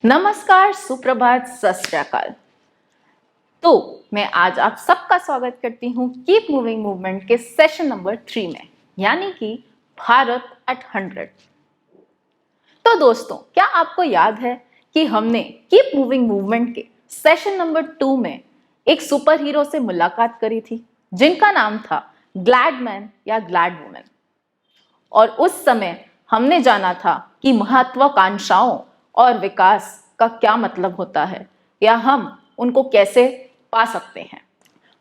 नमस्कार, सुप्रभात, सत श्री अकाल। तो मैं आज आप सबका स्वागत करती हूँ कीप मूविंग मूवमेंट के सेशन नंबर 3 में, यानी कि भारत एट 100। तो दोस्तों, क्या आपको याद है कि हमने कीप मूविंग मूवमेंट के सेशन नंबर 2 में एक सुपर हीरो से मुलाकात करी थी जिनका नाम था ग्लैड मैन या ग्लैड वुमेन। और उस समय हमने जाना था कि महत्वाकांक्षाओं और विकास का क्या मतलब होता है या हम उनको कैसे पा सकते हैं।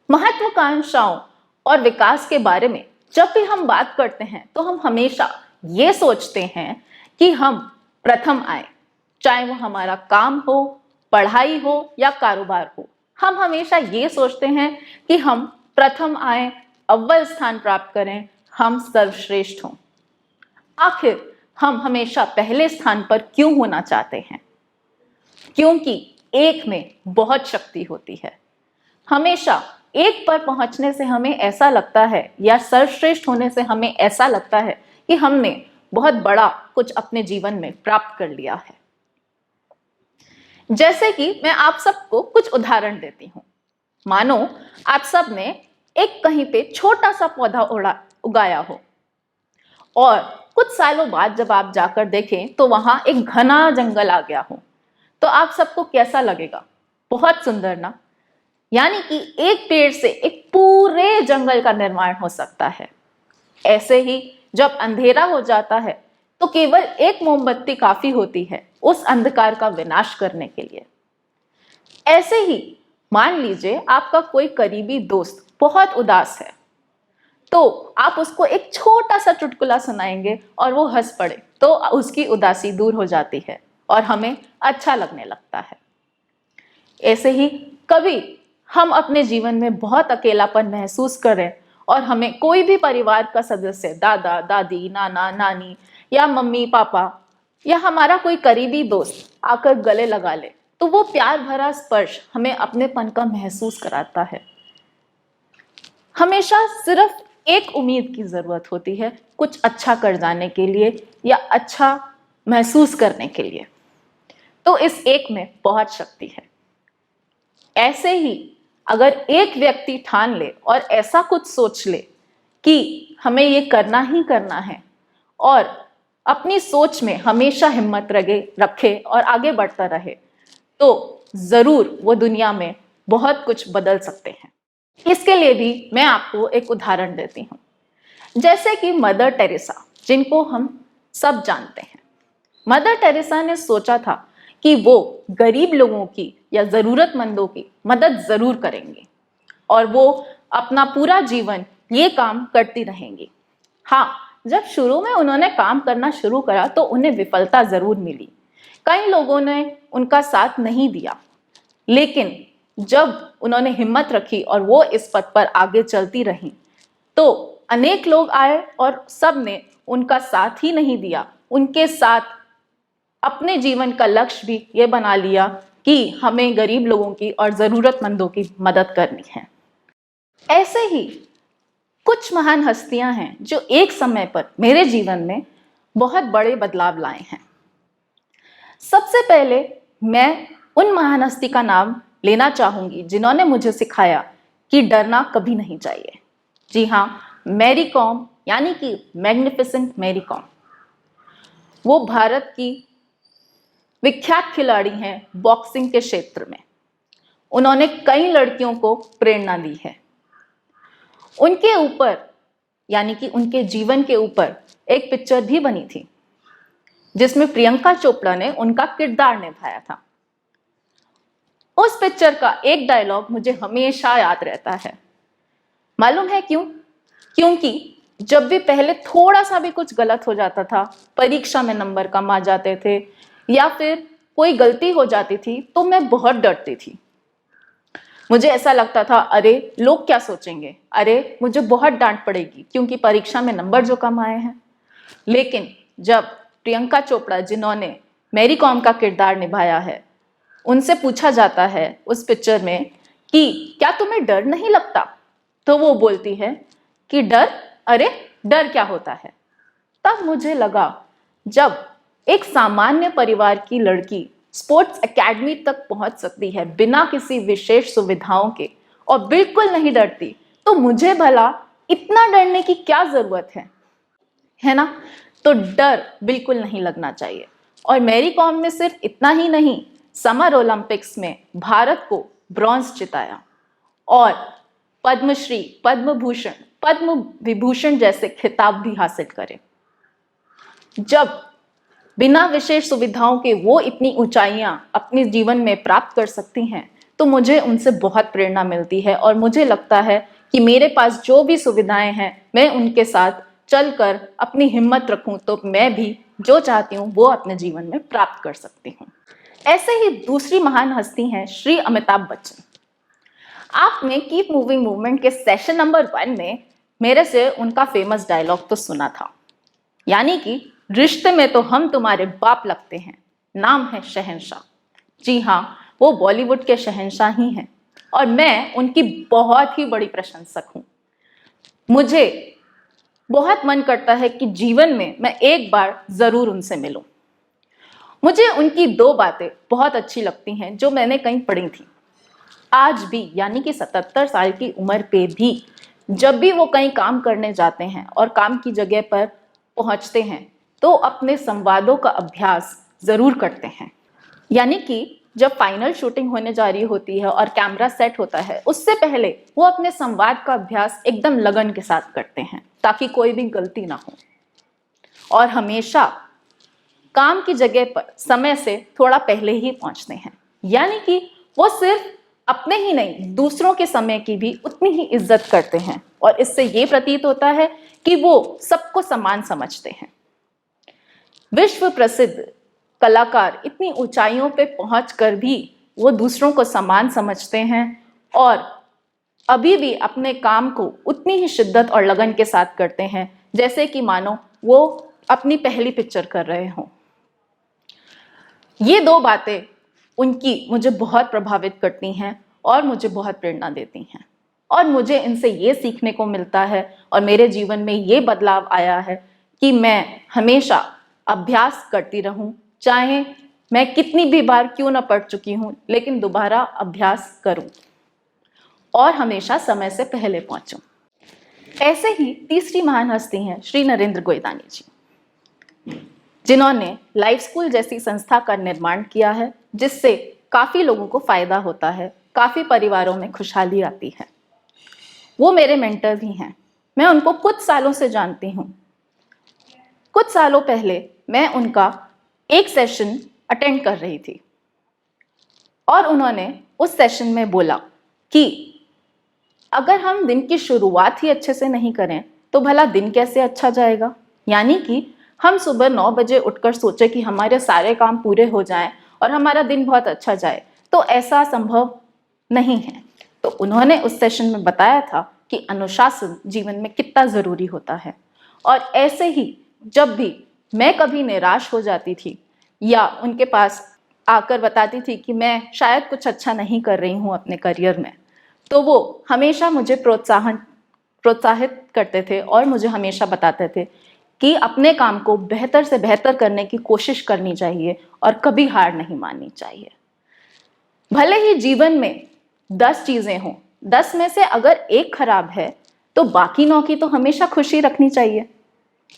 महत्वाकांक्षाओं और विकास के बारे में जब भी हम बात करते हैं तो हम हमेशा ये सोचते हैं कि हम प्रथम आए, चाहे वो हमारा काम हो, पढ़ाई हो या कारोबार हो। हम हमेशा ये सोचते हैं कि हम प्रथम आए, अव्वल स्थान प्राप्त करें, हम सर्वश्रेष्ठ हों। आखिर हम हमेशा पहले स्थान पर क्यों होना चाहते हैं? क्योंकि एक में बहुत शक्ति होती है। हमेशा एक पर पहुंचने से हमें ऐसा लगता है या सर्वश्रेष्ठ होने से हमें ऐसा लगता है कि हमने बहुत बड़ा कुछ अपने जीवन में प्राप्त कर लिया है। जैसे कि मैं आप सबको कुछ उदाहरण देती हूँ। मानो आप सब ने एक कहीं पे छोटा सा पौधा उगाया हो और कुछ सालों बाद जब आप जाकर देखें तो वहां एक घना जंगल आ गया हो, तो आप सबको कैसा लगेगा? बहुत सुंदर ना। यानी कि एक पेड़ से एक पूरे जंगल का निर्माण हो सकता है। ऐसे ही जब अंधेरा हो जाता है तो केवल एक मोमबत्ती काफी होती है उस अंधकार का विनाश करने के लिए। ऐसे ही मान लीजिए आपका कोई करीबी दोस्त बहुत उदास है, तो आप उसको एक छोटा सा चुटकुला सुनाएंगे और वो हंस पड़े तो उसकी उदासी दूर हो जाती है और हमें अच्छा लगने लगता है। ऐसे ही कभी हम अपने जीवन में बहुत अकेलापन महसूस करें और हमें कोई भी परिवार का सदस्य, दादा दादी, नाना नानी या मम्मी पापा या हमारा कोई करीबी दोस्त आकर गले लगा ले, तो वो प्यार भरा स्पर्श हमें अपनेपन का महसूस कराता है। हमेशा सिर्फ एक उम्मीद की जरूरत होती है, कुछ अच्छा कर जाने के लिए या अच्छा महसूस करने के लिए। तो इस एक में बहुत शक्ति है। ऐसे ही अगर एक व्यक्ति ठान ले और ऐसा कुछ सोच ले कि हमें ये करना ही करना है और अपनी सोच में हमेशा हिम्मत रखे और आगे बढ़ता रहे, तो जरूर वो दुनिया में बहुत कुछ बदल सकते हैं। इसके लिए भी मैं आपको एक उदाहरण देती हूँ। जैसे कि मदर टेरेसा, जिनको हम सब जानते हैं। मदर टेरेसा ने सोचा था कि वो गरीब लोगों की या जरूरतमंदों की मदद जरूर करेंगे और वो अपना पूरा जीवन ये काम करती रहेंगी। हाँ, जब शुरू में उन्होंने काम करना शुरू करा तो उन्हें विफलता जरूर मिली। कई लोगों ने उनका साथ नहीं दिया, लेकिन जब उन्होंने हिम्मत रखी और वो इस पथ पर आगे चलती रही, तो अनेक लोग आए और सब ने उनका साथ ही नहीं दिया, उनके साथ अपने जीवन का लक्ष्य भी ये बना लिया कि हमें गरीब लोगों की और जरूरतमंदों की मदद करनी है। ऐसे ही कुछ महान हस्तियां हैं जो एक समय पर मेरे जीवन में बहुत बड़े बदलाव लाए हैं। सबसे पहले मैं उन महान हस्ती का नाम लेना चाहूंगी जिन्होंने मुझे सिखाया कि डरना कभी नहीं चाहिए। जी हाँ, मैरी कॉम, यानी कि मैग्निफिसेंट मैरी कॉम। वो भारत की विख्यात खिलाड़ी हैं बॉक्सिंग के क्षेत्र में। उन्होंने कई लड़कियों को प्रेरणा दी है। उनके ऊपर, यानी कि उनके जीवन के ऊपर एक पिक्चर भी बनी थी जिसमें प्रियंका चोपड़ा ने उनका किरदार निभाया था। उस पिक्चर का एक डायलॉग मुझे हमेशा याद रहता है। मालूम है क्यों? क्योंकि जब भी पहले थोड़ा सा भी कुछ गलत हो जाता था, परीक्षा में नंबर कम आ जाते थे या फिर कोई गलती हो जाती थी, तो मैं बहुत डरती थी। मुझे ऐसा लगता था, अरे लोग क्या सोचेंगे, अरे मुझे बहुत डांट पड़ेगी क्योंकि परीक्षा में नंबर जो कम आए हैं। लेकिन जब प्रियंका चोपड़ा, जिन्होंने मैरी कॉम का किरदार निभाया है, उनसे पूछा जाता है उस पिक्चर में कि क्या तुम्हें डर नहीं लगता, तो वो बोलती है कि डर, अरे डर क्या होता है। तब मुझे लगा, जब एक सामान्य परिवार की लड़की स्पोर्ट्स एकेडमी तक पहुंच सकती है बिना किसी विशेष सुविधाओं के और बिल्कुल नहीं डरती, तो मुझे भला इतना डरने की क्या जरूरत है ना? तो डर बिल्कुल नहीं लगना चाहिए। और मैरी कॉम ने सिर्फ इतना ही नहीं, समर ओलंपिक्स में भारत को ब्रॉन्ज जिताया और पद्मश्री, पद्म भूषण, पद्म विभूषण जैसे खिताब भी हासिल करे। जब बिना विशेष सुविधाओं के वो इतनी ऊंचाइयां अपने जीवन में प्राप्त कर सकती हैं, तो मुझे उनसे बहुत प्रेरणा मिलती है और मुझे लगता है कि मेरे पास जो भी सुविधाएं हैं, मैं उनके साथ चलकर अपनी हिम्मत रखूं तो मैं भी जो चाहती हूं वो अपने जीवन में प्राप्त कर सकती हूं। ऐसे ही दूसरी महान हस्ती हैं श्री अमिताभ बच्चन। आपने कीप मूविंग मूवमेंट के सेशन नंबर 1 में मेरे से उनका फेमस डायलॉग तो सुना था, यानी कि रिश्ते में तो हम तुम्हारे बाप लगते हैं, नाम है शहंशाह। जी हाँ, वो बॉलीवुड के शहंशाह ही हैं और मैं उनकी बहुत ही बड़ी प्रशंसक हूं। मुझे बहुत मन करता है कि जीवन में मैं एक बार जरूर उनसे मिलूं। मुझे उनकी 2 बातें बहुत अच्छी लगती हैं जो मैंने कहीं पढ़ी थी। आज भी, यानी कि 77 साल की उम्र पे भी, जब भी वो कहीं काम करने जाते हैं और काम की जगह पर पहुंचते हैं तो अपने संवादों का अभ्यास जरूर करते हैं। यानी कि जब फाइनल शूटिंग होने जा रही होती है और कैमरा सेट होता है, उससे पहले वो अपने संवाद का अभ्यास एकदम लगन के साथ करते हैं ताकि कोई भी गलती ना हो। और हमेशा काम की जगह पर समय से थोड़ा पहले ही पहुंचते हैं, यानी कि वो सिर्फ अपने ही नहीं, दूसरों के समय की भी उतनी ही इज्जत करते हैं और इससे ये प्रतीत होता है कि वो सबको समान समझते हैं। विश्व प्रसिद्ध कलाकार इतनी ऊंचाइयों पे पहुंचकर भी वो दूसरों को समान समझते हैं और अभी भी अपने काम को उतनी ही शिद्दत और लगन के साथ करते हैं जैसे कि मानो वो अपनी पहली पिक्चर कर रहे हों। ये 2 बातें उनकी मुझे बहुत प्रभावित करती हैं और मुझे बहुत प्रेरणा देती हैं और मुझे इनसे ये सीखने को मिलता है और मेरे जीवन में ये बदलाव आया है कि मैं हमेशा अभ्यास करती रहूं, चाहे मैं कितनी भी बार क्यों ना पढ़ चुकी हूं, लेकिन दोबारा अभ्यास करूं और हमेशा समय से पहले पहुंचूं। ऐसे ही तीसरी महान हस्ती हैं श्री नरेंद्र गोइदानी जी, जिन्होंने लाइफ स्कूल जैसी संस्था का निर्माण किया है जिससे काफी लोगों को फायदा होता है, काफी परिवारों में खुशहाली आती है। वो मेरे मेंटर भी हैं। मैं उनको कुछ सालों से जानती हूँ। कुछ सालों पहले मैं उनका एक सेशन अटेंड कर रही थी और उन्होंने उस सेशन में बोला कि अगर हम दिन की शुरुआत ही अच्छे से नहीं करें तो भला दिन कैसे अच्छा जाएगा। यानी कि हम सुबह 9 बजे उठकर सोचे कि हमारे सारे काम पूरे हो जाएं और हमारा दिन बहुत अच्छा जाए, तो ऐसा संभव नहीं है। तो उन्होंने उस सेशन में बताया था कि अनुशासन जीवन में कितना जरूरी होता है। और ऐसे ही जब भी मैं कभी निराश हो जाती थी या उनके पास आकर बताती थी कि मैं शायद कुछ अच्छा नहीं कर रही हूँ अपने करियर में, तो वो हमेशा मुझे प्रोत्साहित करते थे और मुझे हमेशा बताते थे कि अपने काम को बेहतर से बेहतर करने की कोशिश करनी चाहिए और कभी हार नहीं माननी चाहिए। भले ही जीवन में 10 चीजें हों, 10 में से अगर एक खराब है तो बाकी 9 की तो हमेशा खुशी रखनी चाहिए।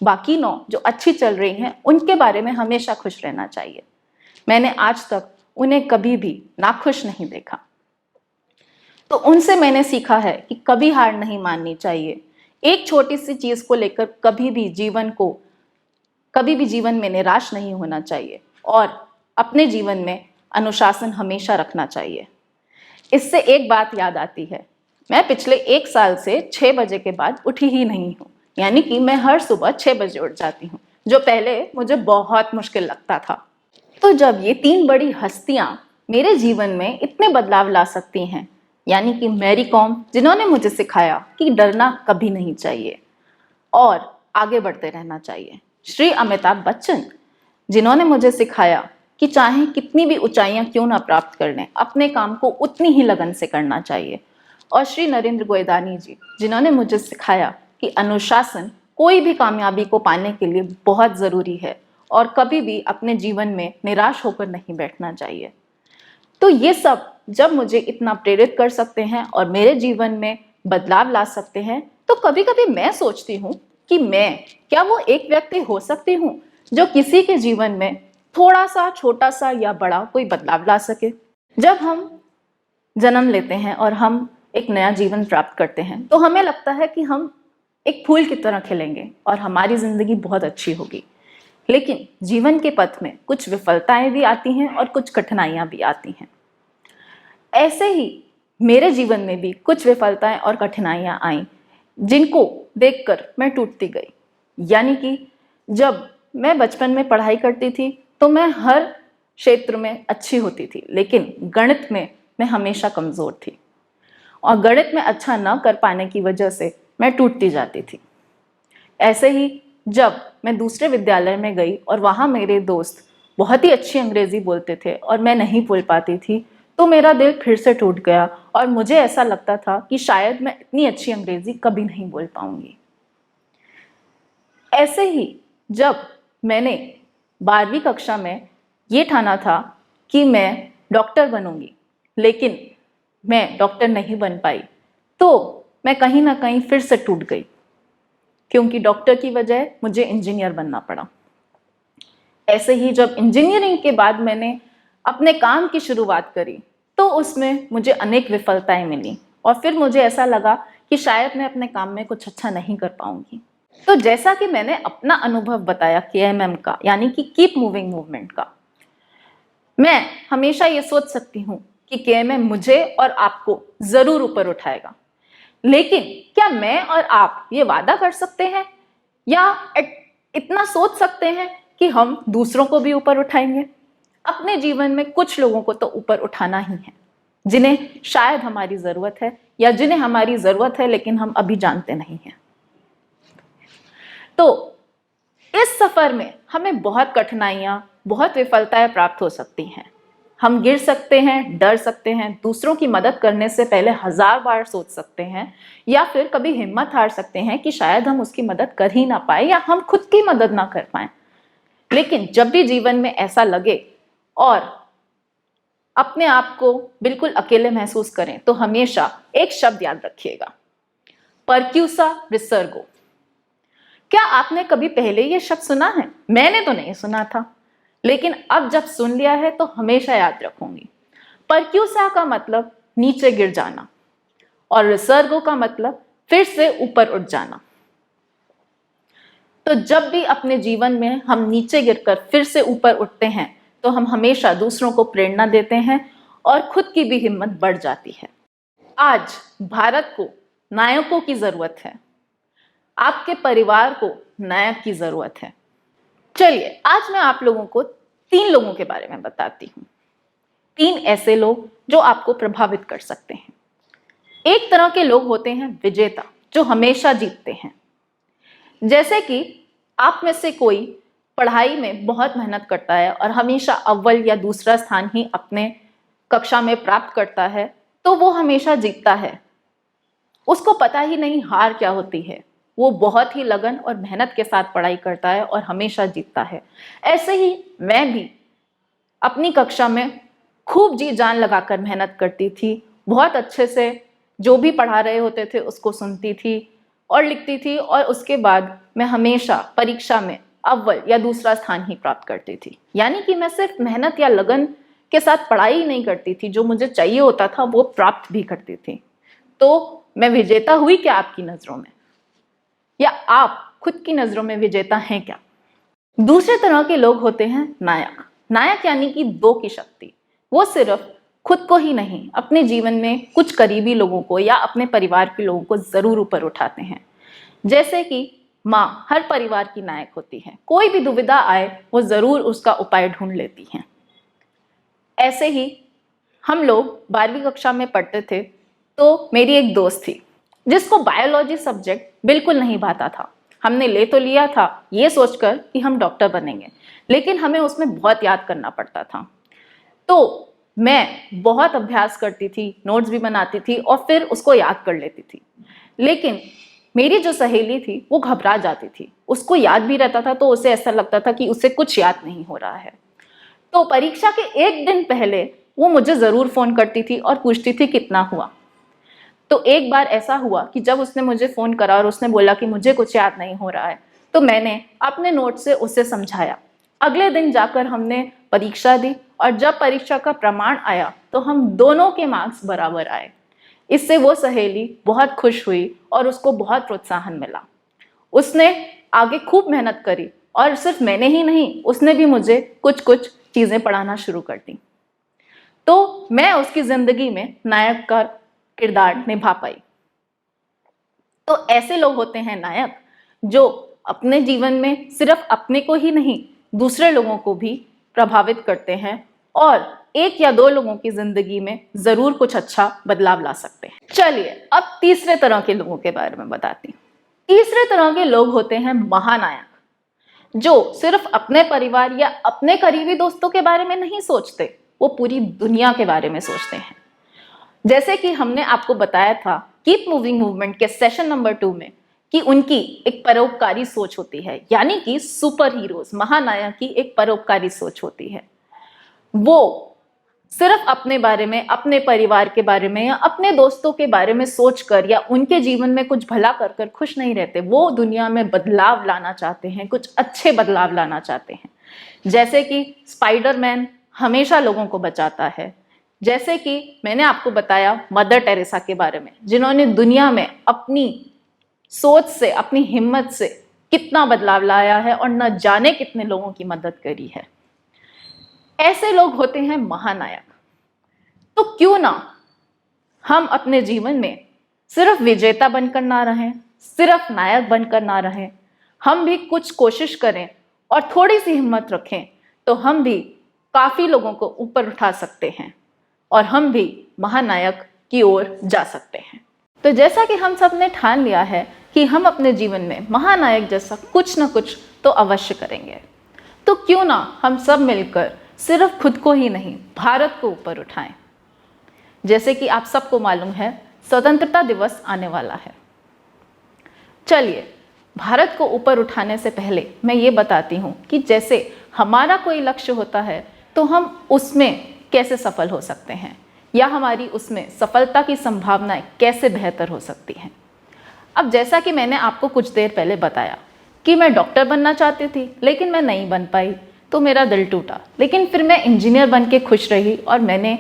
बाकी 9 जो अच्छी चल रही हैं उनके बारे में हमेशा खुश रहना चाहिए। मैंने आज तक उन्हें कभी भी नाखुश नहीं देखा। तो उनसे मैंने सीखा है कि कभी हार नहीं माननी चाहिए। एक छोटी सी चीज को लेकर कभी भी जीवन में निराश नहीं होना चाहिए और अपने जीवन में अनुशासन हमेशा रखना चाहिए। इससे एक बात याद आती है, मैं पिछले 1 साल से 6 बजे के बाद उठी ही नहीं हूँ। यानी कि मैं हर सुबह 6 बजे उठ जाती हूँ, जो पहले मुझे बहुत मुश्किल लगता था। तो जब ये 3 बड़ी हस्तियां मेरे जीवन में इतने बदलाव ला सकती हैं, यानी कि मैरी कॉम जिन्होंने मुझे सिखाया कि डरना कभी नहीं चाहिए और आगे बढ़ते रहना चाहिए, श्री अमिताभ बच्चन जिन्होंने मुझे सिखाया कि चाहे कितनी भी ऊंचाइयां क्यों ना प्राप्त कर लें, अपने काम को उतनी ही लगन से करना चाहिए, और श्री नरेंद्र गोइदानी जी जिन्होंने मुझे सिखाया कि अनुशासन कोई भी कामयाबी को पाने के लिए बहुत जरूरी है और कभी भी अपने जीवन में निराश होकर नहीं बैठना चाहिए। तो ये सब जब मुझे इतना प्रेरित कर सकते हैं और मेरे जीवन में बदलाव ला सकते हैं, तो कभी कभी मैं सोचती हूँ कि मैं क्या वो एक व्यक्ति हो सकती हूँ जो किसी के जीवन में थोड़ा सा, छोटा सा या बड़ा कोई बदलाव ला सके। जब हम जन्म लेते हैं और हम एक नया जीवन प्राप्त करते हैं तो हमें लगता है कि हम एक फूल की तरह खिलेंगे और हमारी जिंदगी बहुत अच्छी होगी। लेकिन जीवन के पथ में कुछ विफलताएं भी आती हैं और कुछ कठिनाइयां भी आती हैं। ऐसे ही मेरे जीवन में भी कुछ विफलताएं और कठिनाइयां आईं जिनको देखकर मैं टूटती गई। यानी कि जब मैं बचपन में पढ़ाई करती थी तो मैं हर क्षेत्र में अच्छी होती थी, लेकिन गणित में मैं हमेशा कमज़ोर थी और गणित में अच्छा न कर पाने की वजह से मैं टूटती जाती थी। ऐसे ही जब मैं दूसरे विद्यालय में गई और वहाँ मेरे दोस्त बहुत ही अच्छी अंग्रेज़ी बोलते थे और मैं नहीं बोल पाती थी, तो मेरा दिल फिर से टूट गया और मुझे ऐसा लगता था कि शायद मैं इतनी अच्छी अंग्रेज़ी कभी नहीं बोल पाऊंगी। ऐसे ही जब मैंने 12वीं कक्षा में ये ठाना था कि मैं डॉक्टर बनूंगी, लेकिन मैं डॉक्टर नहीं बन पाई, तो मैं कहीं ना कहीं फिर से टूट गई, क्योंकि डॉक्टर की वजह मुझे इंजीनियर बनना पड़ा। ऐसे ही जब इंजीनियरिंग के बाद मैंने अपने काम की शुरुआत करी तो उसमें मुझे अनेक विफलताएं मिली और फिर मुझे ऐसा लगा कि शायद मैं अपने काम में कुछ अच्छा नहीं कर पाऊंगी। तो जैसा कि मैंने अपना अनुभव बताया KMM का, यानी कि कीप मूविंग मूवमेंट का, मैं हमेशा ये सोच सकती हूँ कि KMM मुझे और आपको जरूर ऊपर उठाएगा। लेकिन क्या मैं और आप ये वादा कर सकते हैं या इतना सोच सकते हैं कि हम दूसरों को भी ऊपर उठाएंगे? अपने जीवन में कुछ लोगों को तो ऊपर उठाना ही है, जिन्हें शायद हमारी जरूरत है या जिन्हें हमारी जरूरत है लेकिन हम अभी जानते नहीं हैं। तो इस सफर में हमें बहुत कठिनाइयां, बहुत विफलताएं प्राप्त हो सकती हैं। हम गिर सकते हैं, डर सकते हैं, दूसरों की मदद करने से पहले 1000 बार सोच सकते हैं, या फिर कभी हिम्मत हार सकते हैं कि शायद हम उसकी मदद कर ही ना पाए या हम खुद की मदद ना कर पाए। लेकिन जब भी जीवन में ऐसा लगे और अपने आप को बिल्कुल अकेले महसूस करें तो हमेशा एक शब्द याद रखिएगा, परक्यूसा रिसर्गो। क्या आपने कभी पहले ये शब्द सुना है? मैंने तो नहीं सुना था, लेकिन अब जब सुन लिया है तो हमेशा याद रखूंगी। परक्यूसा का मतलब नीचे गिर जाना और रिसर्गो का मतलब फिर से ऊपर उठ जाना। तो जब भी अपने जीवन में हम नीचे गिरकर फिर से ऊपर उठते हैं तो हम हमेशा दूसरों को प्रेरणा देते हैं और खुद की भी हिम्मत बढ़ जाती है। आज भारत को नायकों की जरूरत है, आपके परिवार को नायक की जरूरत है। चलिए आज मैं आप लोगों को 3 लोगों के बारे में बताती हूँ। 3 ऐसे लोग जो आपको प्रभावित कर सकते हैं। एक तरह के लोग होते हैं विजेता, जो हमेशा जीतते हैं। जैसे कि आप में से कोई पढ़ाई में बहुत मेहनत करता है और हमेशा अव्वल या दूसरा स्थान ही अपने कक्षा में प्राप्त करता है, तो वो हमेशा जीतता है। उसको पता ही नहीं हार क्या होती है। वो बहुत ही लगन और मेहनत के साथ पढ़ाई करता है और हमेशा जीतता है। ऐसे ही मैं भी अपनी कक्षा में खूब जी जान लगाकर मेहनत करती थी, बहुत अच्छे से जो भी पढ़ा रहे होते थे उसको सुनती थी और लिखती थी, और उसके बाद मैं हमेशा परीक्षा में अव्वल या दूसरा स्थान ही प्राप्त करती थी। यानी कि मैं सिर्फ मेहनत या लगन के साथ पढ़ाई ही नहीं करती थी, जो मुझे चाहिए होता था वो प्राप्त भी करती थी। तो मैं विजेता हुई क्या आपकी नजरों में? या आप खुद की नजरों में विजेता हैं क्या? दूसरे तरह के लोग होते हैं नायक। नायक यानी कि 2 की शक्ति। वो सिर्फ खुद को ही नहीं, अपने जीवन में कुछ करीबी लोगों को या अपने परिवार के लोगों को जरूर ऊपर उठाते हैं। जैसे कि माँ हर परिवार की नायक होती है, कोई भी दुविधा आए वो जरूर उसका उपाय ढूंढ लेती हैं। ऐसे ही हम लोग 12वीं कक्षा में पढ़ते थे, तो मेरी एक दोस्त थी जिसको बायोलॉजी सब्जेक्ट बिल्कुल नहीं भाता था। हमने ले तो लिया था ये सोचकर कि हम डॉक्टर बनेंगे, लेकिन हमें उसमें बहुत याद करना पड़ता था। तो मैं बहुत अभ्यास करती थी, नोट्स भी बनाती थी और फिर उसको याद कर लेती थी। लेकिन मेरी जो सहेली थी वो घबरा जाती थी, उसको याद भी रहता था तो उसे ऐसा लगता था कि उसे कुछ याद नहीं हो रहा है। तो परीक्षा के एक दिन पहले वो मुझे जरूर फोन करती थी और पूछती थी कितना हुआ। तो एक बार ऐसा हुआ कि जब उसने मुझे फोन करा और उसने बोला कि मुझे कुछ याद नहीं हो रहा है, तो मैंने अपने नोट से उसे समझाया। अगले दिन जाकर हमने परीक्षा दी और जब परीक्षा का प्रमाण आया तो हम दोनों के मार्क्स बराबर आए। इससे वो सहेली बहुत खुश हुई और उसको बहुत प्रोत्साहन मिला। उसने आगे खूब मेहनत करी और सिर्फ मैंने ही नहीं, उसने भी मुझे कुछ कुछ चीजें पढ़ाना शुरू कर दी। तो मैं उसकी जिंदगी में नायक का किरदार निभा पाई। तो ऐसे लोग होते हैं नायक, जो अपने जीवन में सिर्फ अपने को ही नहीं, दूसरे लोगों को भी प्रभावित करते हैं और एक या दो लोगों की जिंदगी में जरूर कुछ अच्छा बदलाव ला सकते हैं। चलिए अब तीसरे तरह के लोगों के बारे में बताती हूँ। तीसरे तरह के लोग होते हैं महानायक, जो सिर्फ अपने परिवार या अपने करीबी दोस्तों के बारे में नहीं सोचते, वो पूरी दुनिया के बारे में सोचते हैं। जैसे कि हमने आपको बताया था कीप मूविंग मूवमेंट के सेशन नंबर 2 में कि उनकी एक परोपकारी सोच होती है, यानी कि सुपर हीरोज, महानायक की एक परोपकारी सोच होती है। वो सिर्फ अपने बारे में, अपने परिवार के बारे में या अपने दोस्तों के बारे में सोचकर या उनके जीवन में कुछ भला कर कर खुश नहीं रहते। वो दुनिया में बदलाव लाना चाहते हैं, कुछ अच्छे बदलाव लाना चाहते हैं। जैसे कि स्पाइडरमैन हमेशा लोगों को बचाता है। जैसे कि मैंने आपको बताया मदर टेरेसा के बारे में, जिन्होंने दुनिया में अपनी सोच से, अपनी हिम्मत से कितना बदलाव लाया है और न जाने कितने लोगों की मदद करी है। ऐसे लोग होते हैं महानायक। तो क्यों ना हम अपने जीवन में सिर्फ विजेता बनकर ना रहें, सिर्फ नायक बनकर ना रहें, हम भी कुछ कोशिश करें और थोड़ी सी हिम्मत रखें, तो हम भी काफी लोगों को ऊपर उठा सकते हैं और हम भी महानायक की ओर जा सकते हैं। तो जैसा कि हम सब ने ठान लिया है कि हम अपने जीवन में महानायक जैसा कुछ ना कुछ तो अवश्य करेंगे, तो क्यों ना हम सब मिलकर सिर्फ खुद को ही नहीं, भारत को ऊपर उठाएं। जैसे कि आप सबको मालूम है स्वतंत्रता दिवस आने वाला है। चलिए भारत को ऊपर उठाने से पहले मैं ये बताती हूँ कि जैसे हमारा कोई लक्ष्य होता है तो हम उसमें कैसे सफल हो सकते हैं या हमारी उसमें सफलता की संभावनाएं कैसे बेहतर हो सकती हैं। अब जैसा कि मैंने आपको कुछ देर पहले बताया कि मैं डॉक्टर बनना चाहती थी लेकिन मैं नहीं बन पाई, तो मेरा दिल टूटा। लेकिन फिर मैं इंजीनियर बन के खुश रही और मैंने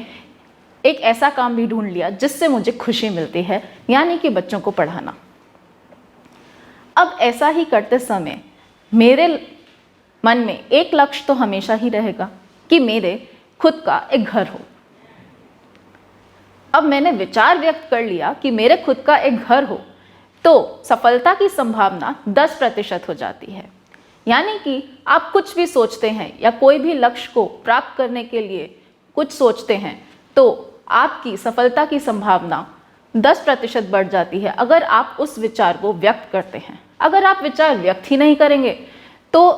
एक ऐसा काम भी ढूंढ लिया जिससे मुझे खुशी मिलती है, यानी कि बच्चों को पढ़ाना। अब ऐसा ही करते समय मेरे मन में एक लक्ष्य तो हमेशा ही रहेगा कि मेरे खुद का एक घर हो। अब मैंने विचार व्यक्त कर लिया कि मेरे खुद का एक घर हो तो सफलता की संभावना 10% हो जाती है। यानी कि आप कुछ भी सोचते हैं या कोई भी लक्ष्य को प्राप्त करने के लिए कुछ सोचते हैं तो आपकी सफलता की संभावना 10% बढ़ जाती है अगर आप उस विचार को व्यक्त करते हैं। अगर आप विचार व्यक्त ही नहीं करेंगे तो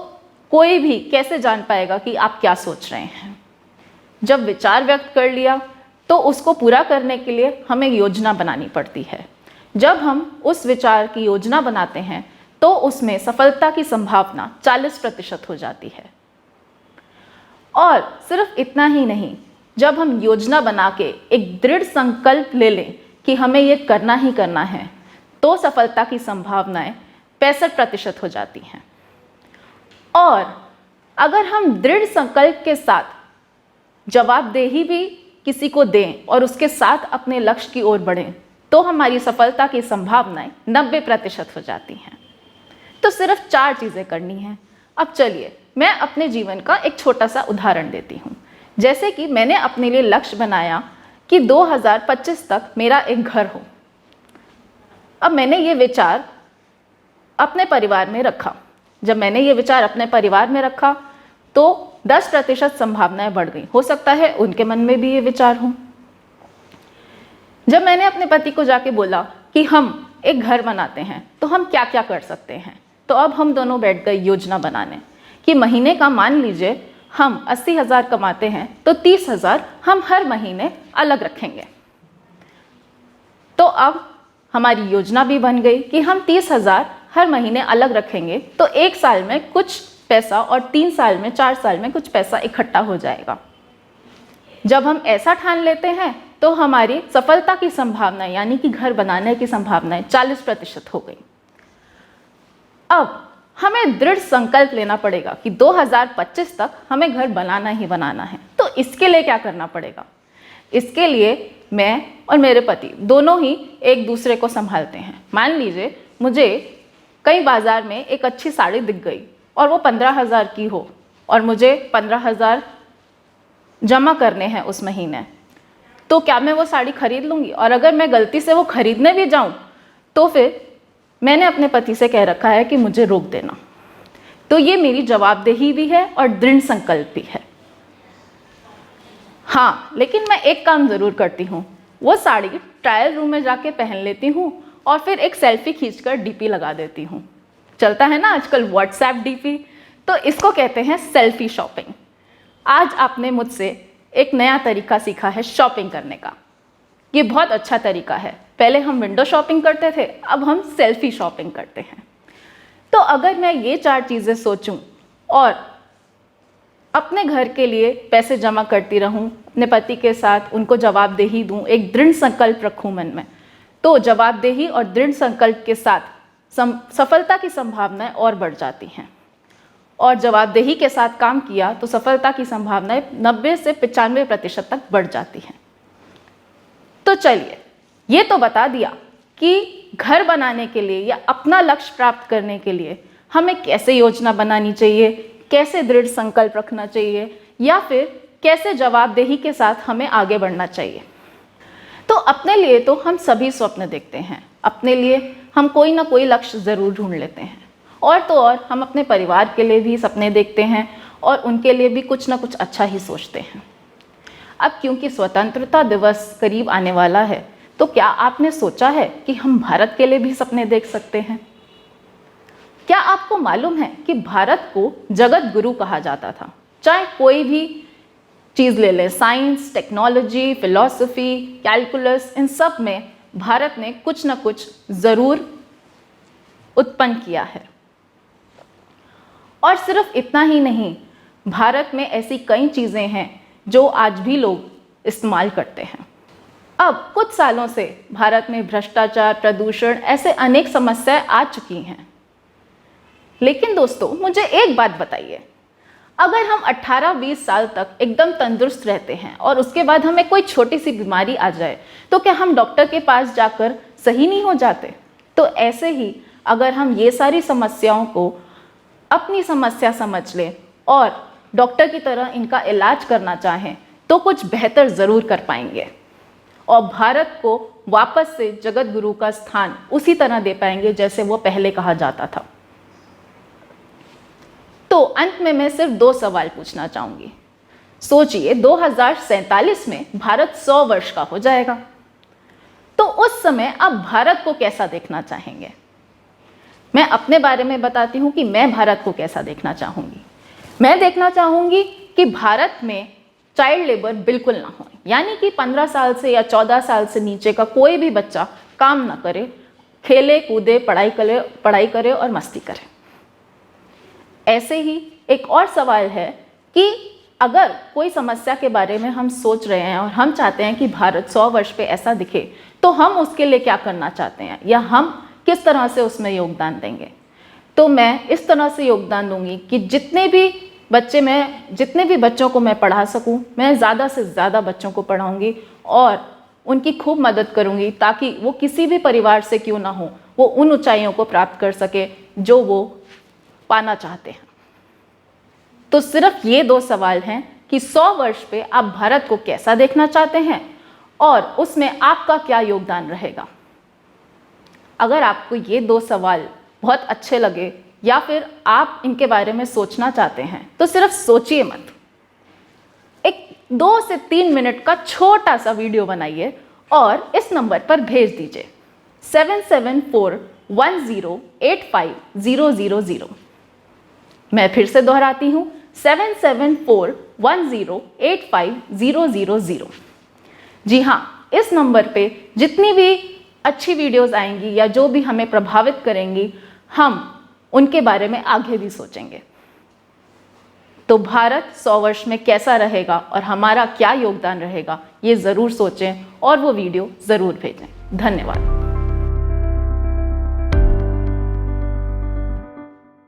कोई भी कैसे जान पाएगा कि आप क्या सोच रहे हैं। जब विचार व्यक्त कर लिया तो उसको पूरा करने के लिए हमें योजना बनानी पड़ती है। जब हम उस विचार की योजना बनाते हैं तो उसमें सफलता की संभावना 40% हो जाती है। और सिर्फ इतना ही नहीं, जब हम योजना बना के एक दृढ़ संकल्प ले लें कि हमें ये करना ही करना है, तो सफलता की संभावनाएं 65% हो जाती हैं। और अगर हम दृढ़ संकल्प के साथ जवाबदेही भी किसी को दें और उसके साथ अपने लक्ष्य की ओर बढ़ें तो हमारी सफलता की संभावनाएं 90% हो जाती हैं। तो सिर्फ 4 चीज़ें करनी हैं। अब चलिए मैं अपने जीवन का एक छोटा सा उदाहरण देती हूँ। जैसे कि मैंने अपने लिए लक्ष्य बनाया कि 2025 तक मेरा एक घर हो। अब मैंने ये विचार अपने परिवार में रखा। जब मैंने ये विचार अपने परिवार में रखा तो 10% संभावनाएं बढ़ गई। हो सकता है उनके मन में भी ये विचार हो। जब मैंने अपने पति को जाके बोला कि हम एक घर बनाते हैं तो हम क्या क्या कर सकते हैं, तो अब हम दोनों बैठ गए योजना बनाने कि महीने का मान लीजिए हम 80,000 कमाते हैं तो 30,000 हम हर महीने अलग रखेंगे। तो अब हमारी योजना भी बन गई कि हम 30,000 हर महीने अलग रखेंगे, तो 1 साल में कुछ पैसा और 3 साल में, 4 साल में कुछ पैसा इकट्ठा हो जाएगा। जब हम ऐसा ठान लेते हैं तो हमारी सफलता की संभावना यानी कि घर बनाने की संभावनाएं 40% हो गई। अब हमें दृढ़ संकल्प लेना पड़ेगा कि 2025 तक हमें घर बनाना ही बनाना है। तो इसके लिए क्या करना पड़ेगा? इसके लिए मैं और मेरे पति दोनों ही एक दूसरे को संभालते हैं। मान लीजिए मुझे कहीं बाजार में एक अच्छी साड़ी दिख गई और वो 15,000 की हो और मुझे 15,000 जमा करने हैं उस महीने, तो क्या मैं वो साड़ी खरीद लूँगी? और अगर मैं गलती से वो खरीदने भी जाऊँ तो फिर मैंने अपने पति से कह रखा है कि मुझे रोक देना। तो ये मेरी जवाबदेही भी है और दृढ़ संकल्प भी है। हाँ, लेकिन मैं एक काम ज़रूर करती हूँ, वो साड़ी ट्रायल रूम में जाके पहन लेती हूँ और फिर एक सेल्फी खींचकर डीपी लगा देती हूँ। चलता है ना आजकल व्हाट्सएप डीपी, तो इसको कहते हैं सेल्फी शॉपिंग। आज आपने मुझसे एक नया तरीका सीखा है शॉपिंग करने का। ये बहुत अच्छा तरीका है। पहले हम विंडो शॉपिंग करते थे, अब हम सेल्फी शॉपिंग करते हैं। तो अगर मैं ये 4 चीज़ें सोचूं और अपने घर के लिए पैसे जमा करती रहूं, अपने पति के साथ उनको जवाबदेही दूं, एक दृढ़ संकल्प रखूं मन में, तो जवाबदेही और दृढ़ संकल्प के साथ सफलता की संभावनाएं और बढ़ जाती हैं। और जवाबदेही के साथ काम किया तो सफलता की संभावनाएं 90 से 95% तक बढ़ जाती हैं। तो चलिए, ये तो बता दिया कि घर बनाने के लिए या अपना लक्ष्य प्राप्त करने के लिए हमें कैसे योजना बनानी चाहिए, कैसे दृढ़ संकल्प रखना चाहिए, या फिर कैसे जवाबदेही के साथ हमें आगे बढ़ना चाहिए। तो अपने लिए तो हम सभी स्वप्न देखते हैं, अपने लिए हम कोई ना कोई लक्ष्य ज़रूर ढूंढ लेते हैं, और तो और हम अपने परिवार के लिए भी सपने देखते हैं और उनके लिए भी कुछ ना कुछ अच्छा ही सोचते हैं। अब क्योंकि स्वतंत्रता दिवस करीब आने वाला है, तो क्या आपने सोचा है कि हम भारत के लिए भी सपने देख सकते हैं? क्या आपको मालूम है कि भारत को जगत गुरु कहा जाता था? चाहे कोई भी चीज़ ले लें, साइंस, टेक्नोलॉजी, फिलॉसफी, कैलकुलस, इन सब में भारत ने कुछ ना कुछ ज़रूर उत्पन्न किया है। और सिर्फ इतना ही नहीं, भारत में ऐसी कई चीज़ें हैं जो आज भी लोग इस्तेमाल करते हैं। अब कुछ सालों से भारत में भ्रष्टाचार, प्रदूषण, ऐसे अनेक समस्याएं आ चुकी हैं। लेकिन दोस्तों, मुझे एक बात बताइए, अगर हम 18-20 साल तक एकदम तंदुरुस्त रहते हैं और उसके बाद हमें कोई छोटी सी बीमारी आ जाए, तो क्या हम डॉक्टर के पास जाकर सही नहीं हो जाते? तो ऐसे ही अगर हम ये सारी समस्याओं को अपनी समस्या समझ लें और डॉक्टर की तरह इनका इलाज करना चाहें, तो कुछ बेहतर ज़रूर कर पाएंगे और भारत को वापस से जगत गुरु का स्थान उसी तरह दे पाएंगे जैसे वो पहले कहा जाता था। तो अंत में मैं सिर्फ 2 सवाल पूछना चाहूँगी। सोचिए, 2047 में भारत 100 वर्ष का हो जाएगा, तो उस समय आप भारत को कैसा देखना चाहेंगे? मैं अपने बारे में बताती हूँ कि मैं भारत को कैसा देखना चाहूँगी। मैं देखना चाहूँगी कि भारत में चाइल्ड लेबर बिल्कुल ना हो, यानी कि 15 साल से या 14 साल से नीचे का कोई भी बच्चा काम ना करे, खेले कूदे, पढ़ाई करे और मस्ती करे। ऐसे ही एक और सवाल है कि अगर कोई समस्या के बारे में हम सोच रहे हैं और हम चाहते हैं कि भारत 100 वर्ष पे ऐसा दिखे, तो हम उसके लिए क्या करना चाहते हैं या हम किस तरह से उसमें योगदान देंगे? तो मैं इस तरह से योगदान दूंगी कि जितने भी बच्चों को मैं पढ़ा सकूं, मैं ज़्यादा से ज़्यादा बच्चों को पढ़ाऊंगी और उनकी खूब मदद करूंगी, ताकि वो किसी भी परिवार से क्यों ना हो, वो उन ऊंचाइयों को प्राप्त कर सके जो वो पाना चाहते हैं। तो सिर्फ ये 2 सवाल हैं कि 100 वर्ष पे आप भारत को कैसा देखना चाहते हैं और उसमें आपका क्या योगदान रहेगा। अगर आपको ये 2 सवाल बहुत अच्छे लगे या फिर आप इनके बारे में सोचना चाहते हैं, तो सिर्फ सोचिए मत, एक 2 से 3 मिनट का छोटा सा वीडियो बनाइए और इस नंबर पर भेज दीजिए 7741085000। मैं फिर से दोहराती हूँ 7741085000। जी हाँ, इस नंबर पे जितनी भी अच्छी वीडियोस आएंगी या जो भी हमें प्रभावित करेंगी, हम उनके बारे में आगे भी सोचेंगे। तो भारत 100 वर्ष में कैसा रहेगा और हमारा क्या योगदान रहेगा, ये ज़रूर सोचें और वो वीडियो ज़रूर भेजें। धन्यवाद।